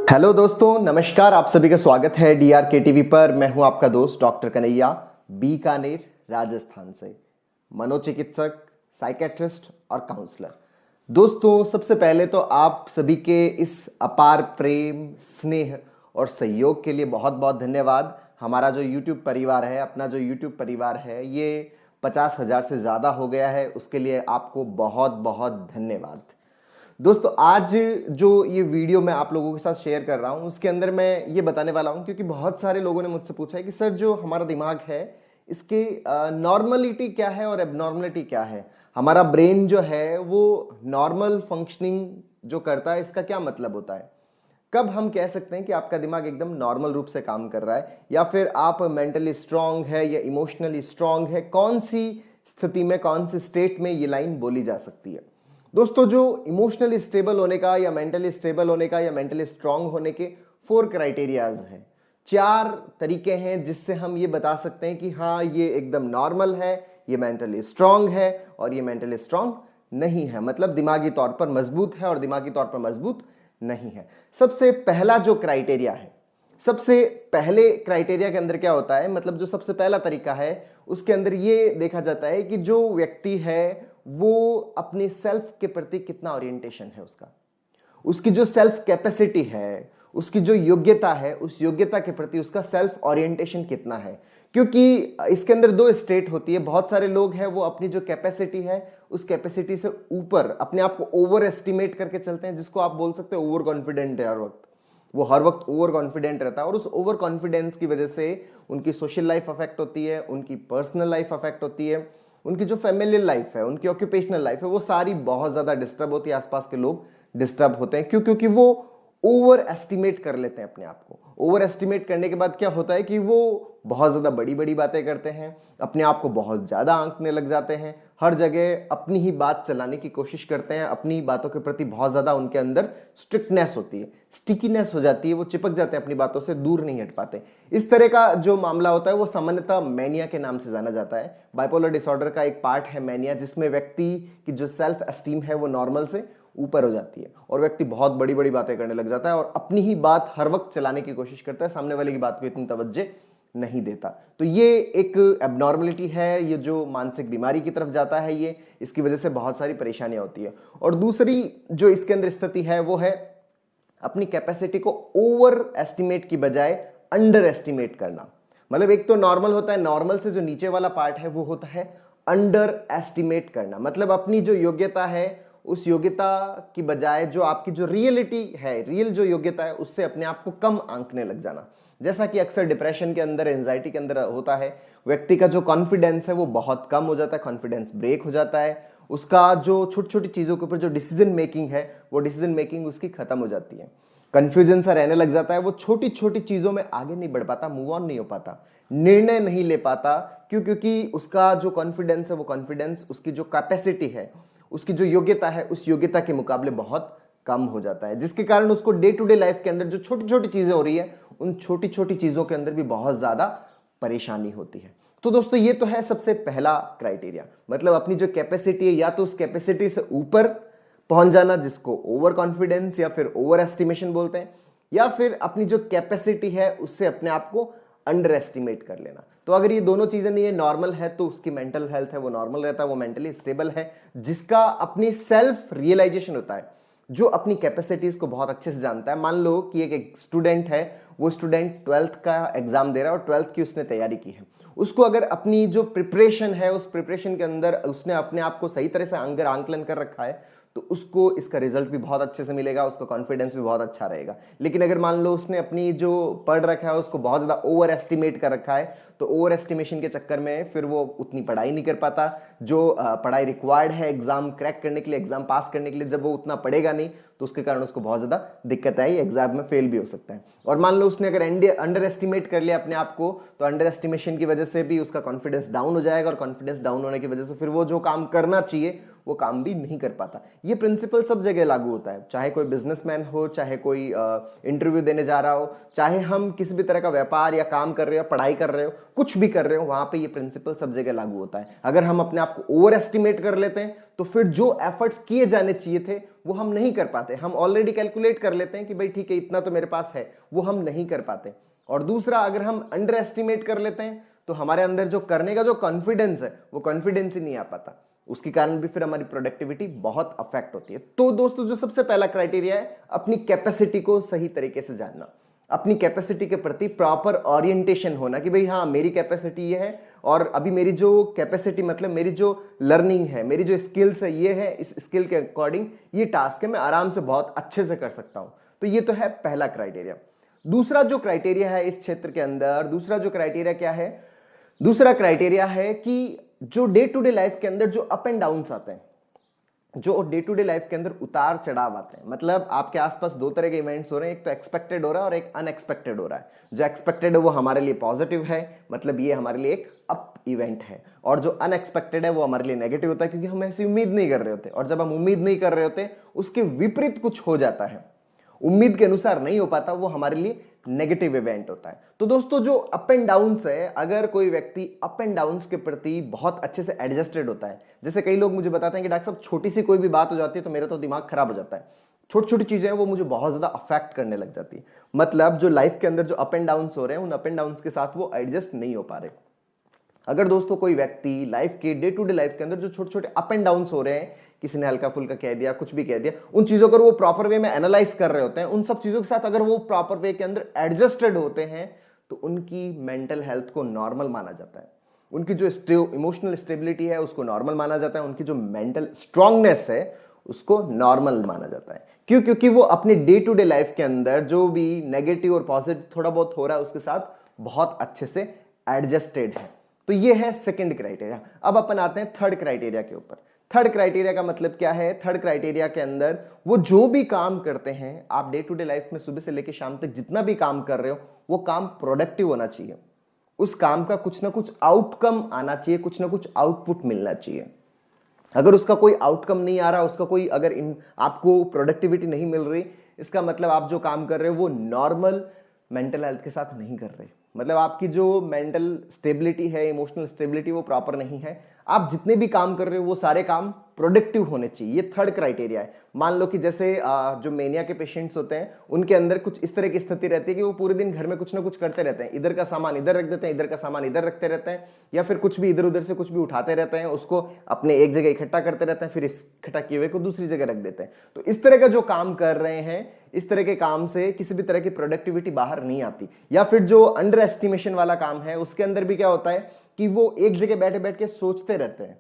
Hello दोस्तों, नमस्कार। आप सभी का स्वागत है DRK टीवी पर। मैं हूं आपका दोस्त डॉक्टर कन्हैया, बीकानेर, राजस्थान से, मनोचिकित्सक, साइकेट्रिस्ट और काउंसलर। दोस्तों, सबसे पहले तो आप सभी के इस अपार प्रेम, स्नेह और सहयोग के लिए बहुत बहुत धन्यवाद। हमारा जो YouTube परिवार है, अपना जो YouTube परिवार है, ये 50,000 से ज़्यादा हो गया है। उसके लिए आपको बहुत बहुत धन्यवाद। दोस्तों, आज जो ये वीडियो मैं आप लोगों के साथ शेयर कर रहा हूं, उसके अंदर मैं ये बताने वाला हूं, क्योंकि बहुत सारे लोगों ने मुझसे पूछा है कि सर, जो हमारा दिमाग है, इसके नॉर्मलिटी क्या है और एबनॉर्मलिटी क्या है। हमारा ब्रेन जो है वो नॉर्मल फंक्शनिंग जो करता है, इसका क्या मतलब होता है। कब हम कह सकते हैं कि आपका दिमाग एकदम नॉर्मल रूप से काम कर रहा है, या फिर आप मेंटली स्ट्रांग है या इमोशनली स्ट्रांग है। कौन सी स्थिति में, कौन सी स्टेट में ये लाइन बोली जा सकती है। दोस्तों, जो इमोशनली स्टेबल होने का या मेंटली स्टेबल होने का या मेंटली स्ट्रांग होने के 4 क्राइटेरियाज हैं, 4 तरीके हैं जिससे हम ये बता सकते हैं कि हाँ, ये एकदम नॉर्मल है, ये मेंटली स्ट्रांग है और ये मेंटली स्ट्रांग नहीं है। मतलब दिमागी तौर पर मजबूत है और दिमागी तौर पर मजबूत नहीं है। सबसे पहला जो क्राइटेरिया है, सबसे पहले क्राइटेरिया के अंदर क्या होता है, मतलब जो सबसे पहला तरीका है, उसके अंदर ये देखा जाता है कि जो व्यक्ति है वो अपनी सेल्फ के प्रति कितना ओरिएंटेशन है उसका, उसकी जो सेल्फ कैपेसिटी है, उसकी जो योग्यता है, उस योग्यता के प्रति उसका सेल्फ ओरिएंटेशन कितना है। क्योंकि इसके अंदर 2 स्टेट होती है। बहुत सारे लोग हैं वो अपनी जो कैपेसिटी है, उस कैपेसिटी से ऊपर अपने आप को ओवर एस्टिमेट करके चलते हैं, जिसको आप बोल सकते हैं ओवर कॉन्फिडेंट है। हर वक्त वो ओवर कॉन्फिडेंट रहता है और उस ओवर कॉन्फिडेंस की वजह से उनकी सोशल लाइफ अफेक्ट होती है, उनकी पर्सनल लाइफ अफेक्ट होती है, उनकी जो फैमिलियल लाइफ है, उनकी ऑक्यूपेशनल लाइफ है, वो सारी बहुत ज्यादा डिस्टर्ब होती है। आसपास के लोग डिस्टर्ब होते हैं। क्यों? क्योंकि वो ओवर एस्टिमेट कर लेते हैं अपने आप को। ओवर एस्टिमेट करने के बाद क्या होता है कि वो बहुत ज्यादा बड़ी बड़ी बातें करते हैं, अपने आप को बहुत ज्यादा आंकने लग जाते हैं, हर जगह अपनी ही बात चलाने की कोशिश करते हैं, अपनी बातों के प्रति बहुत ज्यादा उनके अंदर स्ट्रिक्टनेस होती है, स्टिकीनेस हो जाती है, वो चिपक जाते हैं अपनी बातों से, दूर नहीं हट पाते। इस तरह का जो मामला होता है वो सामान्यतः मैनिया के नाम से जाना जाता है। बाइपोलर डिसऑर्डर का एक पार्ट है मैनिया, जिसमें व्यक्ति की जो सेल्फ एस्टीम है वो नॉर्मल से ऊपर हो जाती है और व्यक्ति बहुत बड़ी बड़ी बातें करने लग जाता है और अपनी ही बात हर वक्त चलाने की कोशिश करता है, सामने वाले की बात को इतनी तवज्जो नहीं देता। तो ये एक एबनॉर्मलिटी है, ये जो मानसिक बीमारी की तरफ जाता है, ये इसकी वजह से बहुत सारी परेशानियां होती है। और दूसरी जो इसके अंदर स्थिति है वो है अपनी कैपेसिटी को ओवर एस्टिमेट की बजाय अंडर एस्टिमेट करना। मतलब एक तो नॉर्मल होता है, नॉर्मल से जो नीचे वाला पार्ट है वो होता है अंडर एस्टिमेट करना। मतलब अपनी जो योग्यता है, उस योग्यता की बजाय जो आपकी जो रियलिटी है, रियल जो योग्यता है, उससे अपने आप को कम आंकने लग जाना। जैसा कि अक्सर डिप्रेशन के अंदर, एंजाइटी के अंदर होता है, व्यक्ति का जो कॉन्फिडेंस है वो बहुत कम हो जाता है, कॉन्फिडेंस ब्रेक हो जाता है, उसका जो छोटी छोटी चीजों के ऊपर जो डिसीजन मेकिंग है, वो डिसीजन मेकिंग उसकी खत्म हो जाती है, कंफ्यूजन सा रहने लग जाता है, वो छोटी छोटी चीजों में आगे नहीं बढ़ पाता, मूव ऑन नहीं हो पाता, निर्णय नहीं ले पाता। क्यों? क्योंकि उसका जो कॉन्फिडेंस है, वो कॉन्फिडेंस, उसकी जो कैपेसिटी है, उसकी जो योग्यता है, उस योग्यता के मुकाबले बहुत कम हो जाता है, जिसके कारण उसको डे टू डे लाइफ के अंदर जो छोटी छोटी चीजें हो रही है, उन छोटी छोटी चीजों के अंदर भी बहुत ज्यादा परेशानी होती है। तो दोस्तों, ये तो है सबसे पहला क्राइटेरिया। मतलब अपनी जो कैपेसिटी है, या तो उस कैपेसिटी से ऊपर पहुंच जाना, जिसको ओवर कॉन्फिडेंस या फिर ओवर एस्टिमेशन बोलते हैं, या फिर अपनी जो कैपेसिटी है उससे अपने आप को अंडर एस्टिमेट कर लेना। तो अगर ये दोनों चीजें नहीं है, नॉर्मल है, तो उसकी मेंटल हेल्थ है वो नॉर्मल रहता है, वो मेंटली स्टेबल है, जिसका अपनी सेल्फ रियलाइजेशन होता है, जो अपनी कैपेसिटीज को बहुत अच्छे से जानता है। मान लो कि एक स्टूडेंट है, वो स्टूडेंट 12th का एग्जाम दे रहा है और 12th की उसने तैयारी की है। उसको अगर अपनी जो प्रिपरेशन है, उस प्रिपरेशन के अंदर उसने अपने आप को सही तरह से अंगर आंकलन कर रखा है, तो उसको इसका रिजल्ट भी बहुत अच्छे से मिलेगा, उसका कॉन्फिडेंस भी बहुत अच्छा रहेगा। लेकिन अगर मान लो उसने अपनी जो पढ़ रखा है उसको बहुत ज़्यादा ओवर एस्टिमेट कर रखा है, तो ओवर एस्टिमेशन के चक्कर में फिर वो उतनी पढ़ाई नहीं कर पाता, जो पढ़ाई रिक्वायर्ड है एग्जाम क्रैक करने के लिए, एग्जाम पास करने के लिए, जब वो उतना पढ़ेगा नहीं, तो उसके कारण उसको बहुत ज़्यादा दिक्कत आई, एग्जाम में फेल भी हो सकता है। और मान लो उसने अगर अंडर एस्टिमेट कर लिया अपने आप को, तो अंडर एस्टिमेशन की वजह से भी उसका कॉन्फिडेंस डाउन हो जाएगा और कॉन्फिडेंस डाउन होने की वजह से फिर वो जो काम करना चाहिए वो काम भी नहीं कर पाता। ये प्रिंसिपल सब जगह लागू होता है, चाहे कोई बिजनेसमैन हो, चाहे कोई इंटरव्यू देने जा रहा हो, चाहे हम किसी भी तरह का व्यापार या काम कर रहे हो, पढ़ाई कर रहे हो, कुछ भी कर रहे हो, वहां पे ये प्रिंसिपल सब जगह लागू होता है। अगर हम अपने आप को ओवर एस्टिमेट कर लेते हैं तो फिर जो एफर्ट्स किए जाने चाहिए थे वो हम नहीं कर पाते। हम ऑलरेडी कैलकुलेट कर लेते हैं कि भाई ठीक है इतना तो मेरे पास है, वो हम नहीं कर पाते। और दूसरा, अगर हम अंडर एस्टिमेट कर लेते हैं तो हमारे अंदर जो करने का जो कॉन्फिडेंस है वो कॉन्फिडेंस ही नहीं आ पाता, उसके कारण भी फिर हमारी प्रोडक्टिविटी बहुत अफेक्ट होती है। तो दोस्तों, जो सबसे पहला क्राइटेरिया है, अपनी कैपेसिटी को सही तरीके से जानना, अपनी कैपेसिटी के प्रति प्रॉपर ओरिएंटेशन होना कि भाई हाँ मेरी कैपेसिटी ये है और अभी मेरी जो कैपेसिटी मतलब मेरी जो लर्निंग है, मेरी जो स्किल्स है ये है, इस स्किल के अकॉर्डिंग ये टास्क है, मैं आराम से बहुत अच्छे से कर सकता हूं। तो ये तो है पहला क्राइटेरिया। दूसरा जो क्राइटेरिया है इस क्षेत्र के अंदर, दूसरा जो क्राइटेरिया क्या है, दूसरा क्राइटेरिया है कि जो डे टू डे लाइफ के अंदर जो अप एंड डाउन्स आते हैं, जो डे टू डे लाइफ के अंदर उतार चढ़ाव आते हैं, मतलब आपके आसपास दो तरह के इवेंट्स हो रहे हैं, एक तो एक्सपेक्टेड हो रहा है और एक अनएक्सपेक्टेड हो रहा है। जो एक्सपेक्टेड है वो हमारे लिए पॉजिटिव है, मतलब ये हमारे लिए एक अप इवेंट है, और जो अनएक्सपेक्टेड है वो हमारे लिए नेगेटिव होता है क्योंकि हम ऐसी उम्मीद नहीं कर रहे होते। और जब हम उम्मीद नहीं कर रहे होते उसके विपरीत कुछ हो जाता है, उम्मीद के अनुसार नहीं हो पाता, वो हमारे लिए नेगेटिव इवेंट होता है। तो दोस्तों, जो अप एंड डाउन्स है, अगर कोई व्यक्ति अप एंड डाउन्स के प्रति बहुत अच्छे से एडजस्टेड होता है, जैसे कई लोग मुझे बताते हैं कि डॉक्टर साहब छोटी सी कोई भी बात हो जाती है तो मेरा तो दिमाग खराब हो जाता है, छोटी छोटी चीजें हैं वो मुझे बहुत ज्यादा अफेक्ट करने लग जाती है। मतलब जो लाइफ के अंदर जो अप एंड डाउन्स हो रहे हैं, उन अप एंड डाउन्स के साथ वो एडजस्ट नहीं हो पा रहे। अगर दोस्तों कोई व्यक्ति लाइफ के डे टू डे लाइफ के अंदर जो छोटे छोटे अप एंड डाउन्स हो रहे हैं, किसी ने हल्का फुल्का कह दिया, कुछ भी कह दिया, उन चीजों को वो प्रॉपर वे में एनालाइज कर रहे होते हैं, उन सब चीजों के साथ अगर वो प्रॉपर वे के अंदर एडजस्टेड होते हैं तो उनकी मेंटल हेल्थ को नॉर्मल माना जाता है, उनकी जो इमोशनल स्टेबिलिटी है उसको नॉर्मल माना जाता है, उनकी जो मेंटल स्ट्रांगनेस है उसको नॉर्मल माना जाता है। क्यों? क्योंकि वो अपने डे टू डे लाइफ के अंदर जो भी नेगेटिव और पॉजिटिव थोड़ा बहुत हो रहा है उसके साथ बहुत अच्छे से एडजस्टेड है। तो ये है सेकंड क्राइटेरिया। अब अपन आते हैं थर्ड क्राइटेरिया के ऊपर। थर्ड क्राइटेरिया का मतलब क्या है? थर्ड क्राइटेरिया के अंदर वो जो भी काम करते हैं, आप डे टू डे लाइफ में सुबह से लेकर शाम तक जितना भी काम कर रहे हो वो काम प्रोडक्टिव होना चाहिए, उस काम का कुछ ना कुछ आउटकम आना चाहिए, कुछ ना कुछ आउटपुट मिलना चाहिए। अगर उसका कोई आउटकम नहीं आ रहा, उसका कोई अगर आपको प्रोडक्टिविटी नहीं मिल रही, इसका मतलब आप जो काम कर रहे हो वो नॉर्मल मेंटल हेल्थ के साथ नहीं कर रहे, मतलब आपकी जो मेंटल स्टेबिलिटी है, इमोशनल स्टेबिलिटी वो प्रॉपर नहीं है। आप जितने भी काम कर रहे हो वो सारे काम प्रोडक्टिव होने चाहिए, ये थर्ड क्राइटेरिया है। मान लो कि जैसे जो मेनिया के पेशेंट्स होते हैं उनके अंदर कुछ इस तरह की स्थिति रहती है कि वो पूरे दिन घर में कुछ ना कुछ करते रहते हैं, इधर का सामान इधर रख देते हैं, इधर का सामान इधर रखते रहते हैं, या फिर कुछ भी इधर उधर से कुछ भी उठाते रहते हैं, उसको अपने एक जगह इकट्ठा करते रहते हैं, फिर इकट्ठा किए हुए को दूसरी जगह रख देते हैं। तो इस तरह का जो काम कर रहे हैं, इस तरह के काम से किसी भी तरह की प्रोडक्टिविटी बाहर नहीं आती। या फिर जो अंडर एस्टिमेशन वाला काम है उसके अंदर भी क्या होता है कि वो एक जगह बैठे बैठ के सोचते रहते हैं,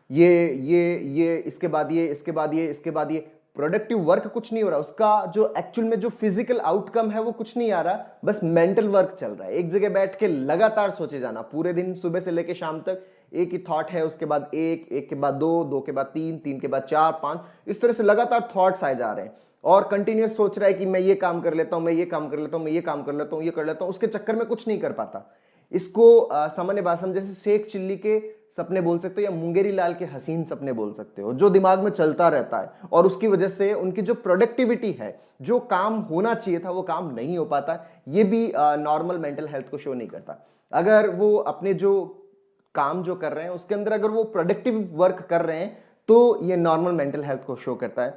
ये इसके बाद ये, इसके बाद ये, इसके बाद ये, प्रोडक्टिव वर्क कुछ नहीं हो रहा, उसका जो एक्चुअल में जो फिजिकल आउटकम है वो कुछ नहीं आ रहा, बस मेंटल वर्क चल रहा है। एक जगह बैठ के लगातार सोचे जाना, पूरे दिन सुबह से लेकर शाम तक एक ही थॉट है, उसके बाद एक के बाद दो, दो के बाद तीन, तीन के बाद चार, पांच, इस तरह से लगातार थॉट्स आए जा रहे हैं और कंटिन्यूअस सोच रहा है कि मैं ये काम कर लेता हूं, मैं ये काम कर लेता हूं, मैं ये काम कर लेता हूं, ये कर लेता हूं, उसके चक्कर में कुछ नहीं कर पाता। इसको सामान्य भाषा में जैसे शेख चिल्ली के सपने बोल सकते हो या मुंगेरी लाल के हसीन सपने बोल सकते हो, जो दिमाग में चलता रहता है और उसकी वजह से उनकी जो प्रोडक्टिविटी है, जो काम होना चाहिए था वो काम नहीं हो पाता। ये भी नॉर्मल मेंटल हेल्थ को शो नहीं करता। अगर वो अपने जो काम जो कर रहे हैं उसके अंदर अगर वो प्रोडक्टिव वर्क कर रहे हैं तो ये नॉर्मल मेंटल हेल्थ को शो करता है,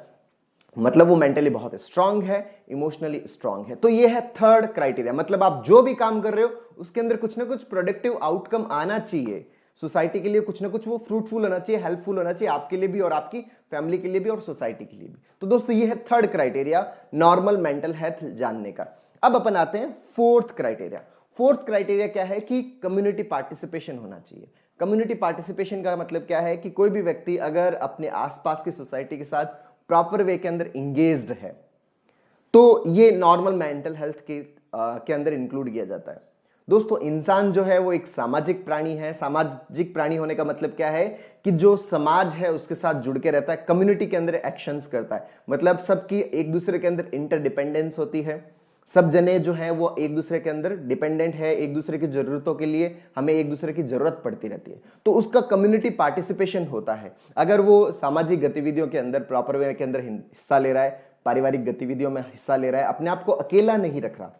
मतलब वो मेंटली बहुत स्ट्रांग है, इमोशनली स्ट्रांग है। तो ये है थर्ड क्राइटेरिया, मतलब आप जो भी काम कर रहे हो उसके अंदर कुछ ना कुछ प्रोडक्टिव आउटकम आना चाहिए, सोसाइटी के लिए कुछ ना कुछ वो फ्रूटफुल होना चाहिए, हेल्पफुल होना चाहिए, आपके लिए भी और आपकी फैमिली के लिए भी और सोसाइटी के लिए भी। तो दोस्तों ये है third criteria normal mental health जानने का। अब अपन आते हैं फोर्थ क्राइटेरिया। फोर्थ क्राइटेरिया क्या है कि कम्युनिटी पार्टिसिपेशन होना चाहिए। कम्युनिटी पार्टिसिपेशन का मतलब क्या है कि कोई भी व्यक्ति अगर अपने आसपास की सोसाइटी के साथ प्रॉपर वे के अंदर इंगेज्ड है तो ये नॉर्मल मेंटल हेल्थ के अंदर इंक्लूड किया जाता है। दोस्तों इंसान जो है वो एक सामाजिक प्राणी है। सामाजिक प्राणी होने का मतलब क्या है कि जो समाज है उसके साथ जुड़ के रहता है, कम्युनिटी के अंदर एक्शंस करता है, मतलब सबकी एक दूसरे के अंदर इंटरडिपेंडेंस होती है, सब जने जो हैं वो एक दूसरे के अंदर डिपेंडेंट है, एक दूसरे की जरूरतों के लिए हमें एक दूसरे की जरूरत पड़ती रहती है, तो उसका कम्युनिटी पार्टिसिपेशन होता है। अगर वो सामाजिक गतिविधियों के अंदर प्रॉपर वे के अंदर हिस्सा ले रहा है, पारिवारिक गतिविधियों में हिस्सा ले रहा है, अपने आप को अकेला नहीं रख रहा,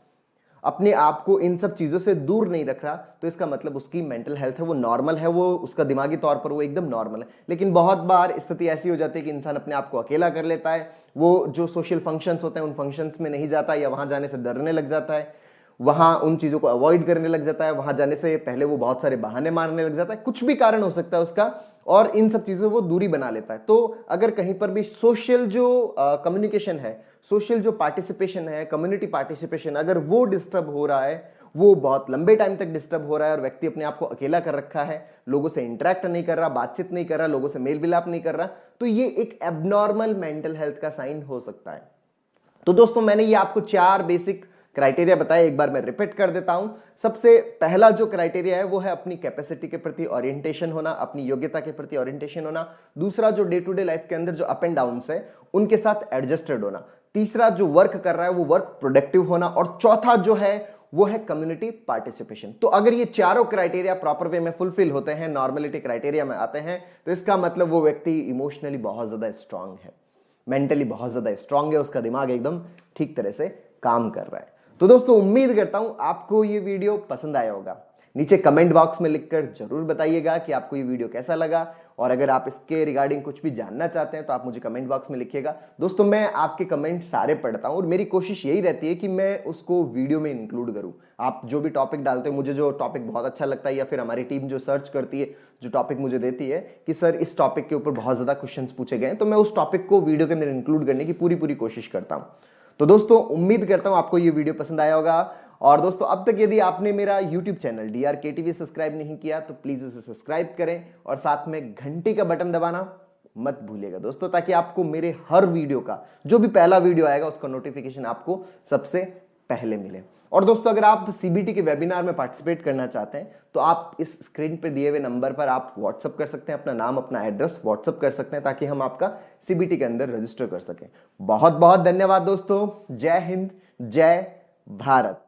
अपने आप को इन सब चीजों से दूर नहीं रख रहा, तो इसका मतलब उसकी मेंटल हेल्थ है वो नॉर्मल है, वो उसका दिमागी तौर पर वो एकदम नॉर्मल है। लेकिन बहुत बार स्थिति ऐसी हो जाती है कि इंसान अपने आप को अकेला कर लेता है, वो जो सोशल फंक्शंस होते हैं उन फंक्शंस में नहीं जाता, या वहां जाने से डरने लग जाता है, वहां उन चीजों को अवॉइड करने लग जाता है, वहां जाने से पहले वो बहुत सारे बहाने मारने लग जाता है, कुछ भी कारण हो सकता है उसका, और इन सब चीजों वो दूरी बना लेता है। तो अगर कहीं पर भी सोशल जो कम्युनिकेशन है, सोशल जो पार्टिसिपेशन है, कम्युनिटी पार्टिसिपेशन, अगर वो डिस्टर्ब हो रहा है, वो बहुत लंबे टाइम तक डिस्टर्ब हो रहा है और व्यक्ति अपने आप को अकेला कर रखा है, लोगों से इंटरेक्ट नहीं कर रहा, बातचीत नहीं कर रहा, लोगों से मेल मिलाप नहीं कर रहा, तो ये एक एबनॉर्मल मेंटल हेल्थ का साइन हो सकता है। तो दोस्तों मैंने ये आपको 4 बेसिक क्राइटेरिया बताया, एक बार मैं रिपीट कर देता हूं। सबसे पहला जो क्राइटेरिया है वो है अपनी कैपेसिटी के प्रति ओरिएंटेशन होना, अपनी योग्यता के प्रति ओरिएंटेशन होना। दूसरा जो डे टू डे लाइफ के अंदर जो अप एंड डाउन्स है उनके साथ एडजस्टेड होना। तीसरा जो वर्क कर रहा है वो वर्क प्रोडक्टिव होना, और चौथा जो है वो है कम्युनिटी पार्टिसिपेशन। तो अगर ये चारों क्राइटेरिया प्रॉपर वे में फुलफिल होते हैं, नॉर्मलिटी क्राइटेरिया में आते हैं, तो इसका मतलब वो व्यक्ति इमोशनली बहुत ज्यादा स्ट्रांग है, मेंटली बहुत ज्यादा स्ट्रांग है, उसका दिमाग एकदम ठीक तरह से काम कर रहा है। तो दोस्तों उम्मीद करता हूं आपको ये वीडियो पसंद आया होगा। नीचे कमेंट बॉक्स में लिखकर जरूर बताइएगा कि आपको ये वीडियो कैसा लगा, और अगर आप इसके रिगार्डिंग कुछ भी जानना चाहते हैं तो आप मुझे कमेंट बॉक्स में लिखिएगा। दोस्तों मैं आपके कमेंट सारे पढ़ता हूं और मेरी कोशिश यही रहती है कि मैं उसको वीडियो में इंक्लूड करूं। आप जो भी टॉपिक डालते हो, मुझे जो टॉपिक बहुत अच्छा लगता है, या फिर हमारी टीम जो सर्च करती है, जो टॉपिक मुझे देती है कि सर इस टॉपिक के ऊपर बहुत ज्यादा क्वेश्चंस पूछे गए हैं, तो मैं उस टॉपिक को वीडियो के अंदर इंक्लूड करने की पूरी कोशिश करता हूं। तो दोस्तों उम्मीद करता हूं आपको ये वीडियो पसंद आया होगा। और दोस्तों अब तक यदि आपने मेरा YouTube चैनल DRKTV सब्सक्राइब नहीं किया तो प्लीज उसे सब्सक्राइब करें, और साथ में घंटी का बटन दबाना मत भूलिएगा दोस्तों, ताकि आपको मेरे हर वीडियो का, जो भी पहला वीडियो आएगा उसका नोटिफिकेशन आपको सबसे पहले मिले। और दोस्तों अगर आप CBT के वेबिनार में पार्टिसिपेट करना चाहते हैं तो आप इस स्क्रीन पे दिए हुए नंबर पर आप व्हाट्सअप कर सकते हैं, अपना नाम अपना एड्रेस व्हाट्सअप कर सकते हैं, ताकि हम आपका CBT के अंदर रजिस्टर कर सकें। बहुत बहुत धन्यवाद दोस्तों। जय हिंद, जय भारत।